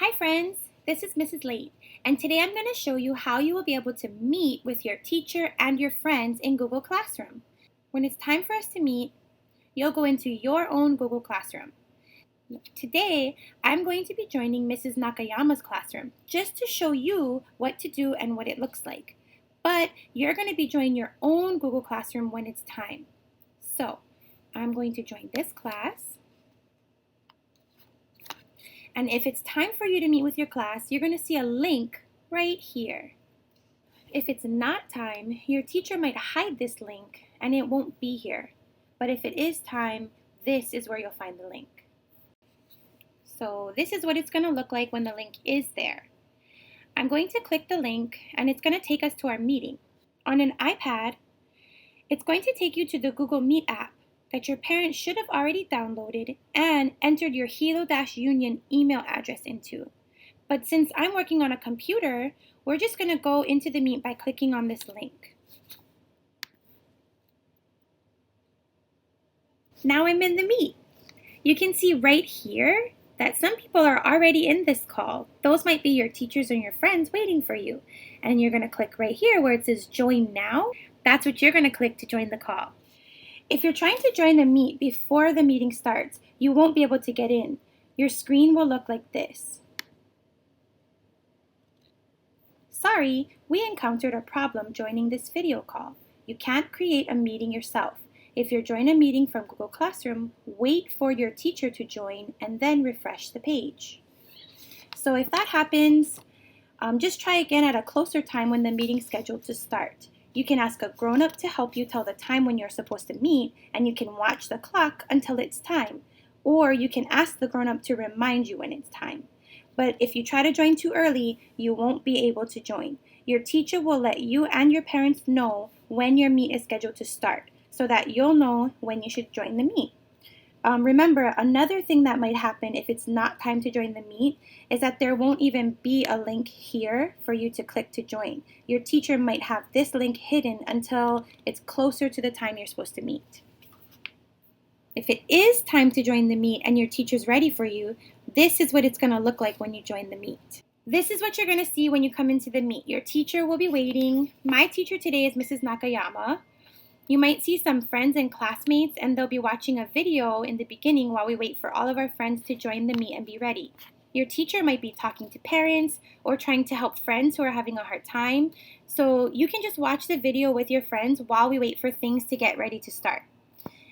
Hi friends, this is Mrs. Late, and today I'm going to show you how you will be able to meet with your teacher and your friends in Google Classroom. When it's time for us to meet, you'll go into your own Google Classroom. Today, I'm going to be joining Mrs. Nakayama's classroom just to show you what to do and what it looks like. But you're going to be joining your own Google Classroom when it's time. So, I'm going to join this class. And if it's time for you to meet with your class, you're going to see a link right here. If it's not time, your teacher might hide this link and it won't be here. But if it is time, this is where you'll find the link. So this is what it's going to look like when the link is there. I'm going to click the link and it's going to take us to our meeting. On an iPad, it's going to take you to the Google Meet app that your parents should have already downloaded and entered your Hilo-Union email address into. But since I'm working on a computer, we're just going to go into the Meet by clicking on this link. Now I'm in the Meet. You can see right here that some people are already in this call. Those might be your teachers or your friends waiting for you. And you're going to click right here where it says Join Now. That's what you're going to click to join the call. If you're trying to join the Meet before the meeting starts, you won't be able to get in. Your screen will look like this. Sorry, we encountered a problem joining this video call. You can't create a meeting yourself. If you're joining a meeting from Google Classroom, wait for your teacher to join and then refresh the page. So if that happens, just try again at a closer time when the meeting's scheduled to start. You can ask a grown-up to help you tell the time when you're supposed to meet, and you can watch the clock until it's time. Or you can ask the grown-up to remind you when it's time. But if you try to join too early, you won't be able to join. Your teacher will let you and your parents know when your meet is scheduled to start, so that you'll know when you should join the meet. Remember, another thing that might happen if it's not time to join the Meet is that there won't even be a link here for you to click to join. Your teacher might have this link hidden until it's closer to the time you're supposed to meet. If it is time to join the Meet and your teacher's ready for you, this is what it's going to look like when you join the Meet. This is what you're going to see when you come into the Meet. Your teacher will be waiting. My teacher today is Mrs. Nakayama. You might see some friends and classmates, and they'll be watching a video in the beginning while we wait for all of our friends to join the Meet and be ready. Your teacher might be talking to parents or trying to help friends who are having a hard time, so you can just watch the video with your friends while we wait for things to get ready to start.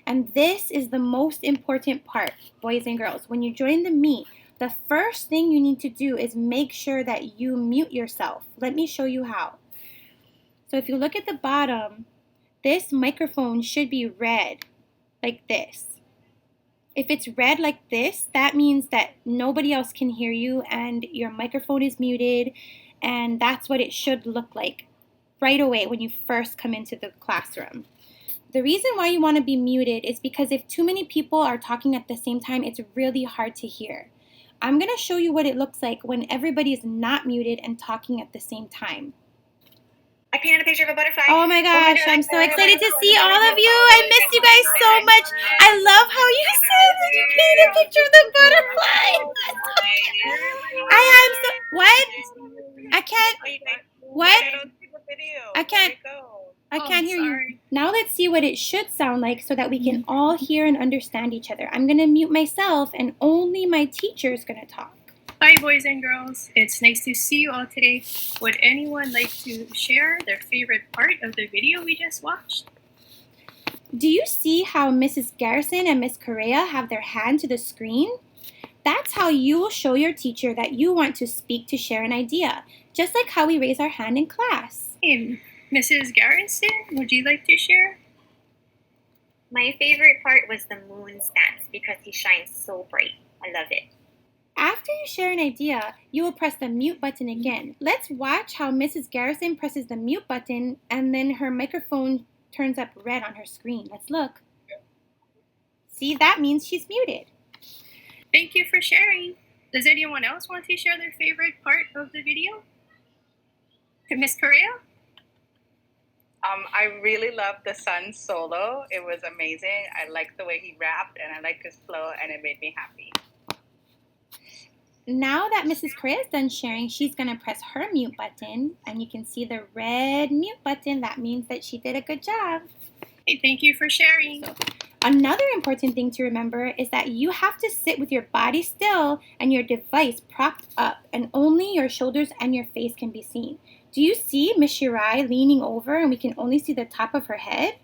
And this is the most important part, boys and girls. When you join the Meet, the first thing you need to do is make sure that you mute yourself. Let me show you how. So if you look at the bottom, this microphone should be red, like this. If it's red like this, that means that nobody else can hear you and your microphone is muted, and that's what it should look like right away when you first come into the classroom. The reason why you want to be muted is because if too many people are talking at the same time, it's really hard to hear. I'm going to show you what it looks like when everybody is not muted and talking at the same time. I painted a picture of a butterfly. Oh my gosh, I'm so excited to see all of you. I miss you guys so much. I love how you said that you painted a picture of the butterfly. I am so, what? I can't, what? I can't hear you. Now let's see what it should sound like so that we can all hear and understand each other. I'm going to mute myself and only my teacher is going to talk. Hi boys and girls, it's nice to see you all today. Would anyone like to share their favorite part of the video we just watched? Do you see how Mrs. Garrison and Miss Correa have their hand to the screen? That's how you will show your teacher that you want to speak to share an idea, just like how we raise our hand in class. Hey, Mrs. Garrison, would you like to share? My favorite part was the moon's dance because he shines so bright. I love it. After you share an idea, you will press the mute button again. Let's watch how Mrs. Garrison presses the mute button and then her microphone turns up red on her screen. Let's look. See, that means she's muted. Thank you for sharing. Does anyone else want to share their favorite part of the video? Miss Correa? I really loved the Sun solo. It was amazing. I liked the way he rapped and I liked his flow and it made me happy. Now that Mrs. Correa is done sharing, she's going to press her mute button, and you can see the red mute button. That means that she did a good job. Hey, thank you for sharing. Another important thing to remember is that you have to sit with your body still and your device propped up, and only your shoulders and your face can be seen. Do you see Miss Shirai leaning over and we can only see the top of her head?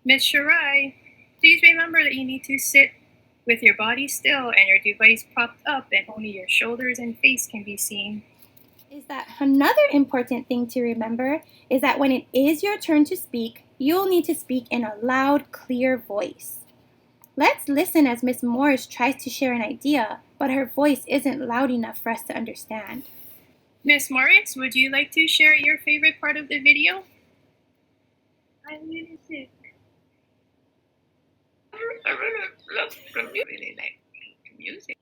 Miss Shirai, please remember that you need to sit with your body still and your device propped up and only your shoulders and face can be seen. Is that another important thing to remember is that when it is your turn to speak, you'll need to speak in a loud, clear voice. Let's listen as Miss Morris tries to share an idea, but her voice isn't loud enough for us to understand. Miss Morris, would you like to share your favorite part of the video? I'm really sick. I really love really like music.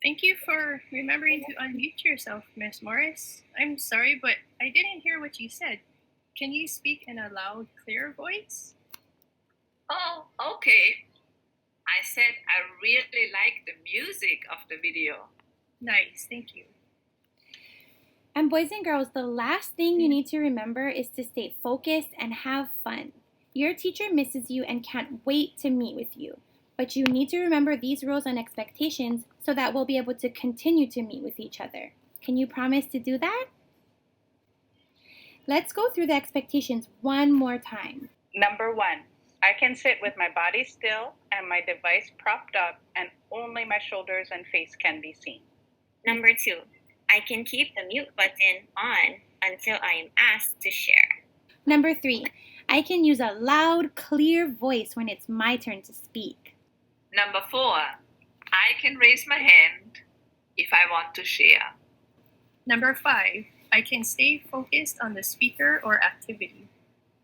Thank you for remembering to unmute yourself, Miss Morris. I'm sorry, but I didn't hear what you said. Can you speak in a loud, clear voice? Oh, okay. I said I really like the music of the video. Nice, thank you. And boys and girls, the last thing you need to remember is to stay focused and have fun. Your teacher misses you and can't wait to meet with you. But you need to remember these rules and expectations so that we'll be able to continue to meet with each other. Can you promise to do that? Let's go through the expectations one more time. Number 1, I can sit with my body still and my device propped up and only my shoulders and face can be seen. Number 2, I can keep the mute button on until I am asked to share. Number 3, I can use a loud, clear voice when it's my turn to speak. Number 4, I can raise my hand if I want to share. Number 5, I can stay focused on the speaker or activity.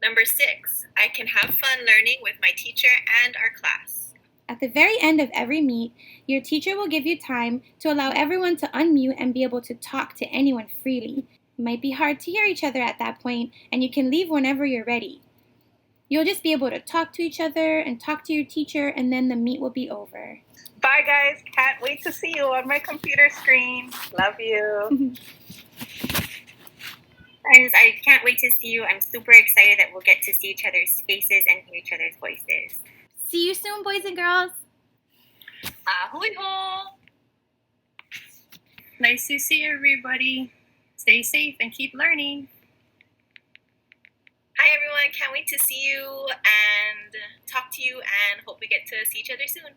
Number 6, I can have fun learning with my teacher and our class. At the very end of every meet, your teacher will give you time to allow everyone to unmute and be able to talk to anyone freely. It might be hard to hear each other at that point, and you can leave whenever you're ready. You'll just be able to talk to each other and talk to your teacher, and then the meet will be over. Bye guys, can't wait to see you on my computer screen. Love you. Friends, I can't wait to see you. I'm super excited that we'll get to see each other's faces and hear each other's voices. See you soon, boys and girls. Ahoy ho! Nice to see everybody. Stay safe and keep learning. Hi everyone, can't wait to see you and talk to you and hope we get to see each other soon.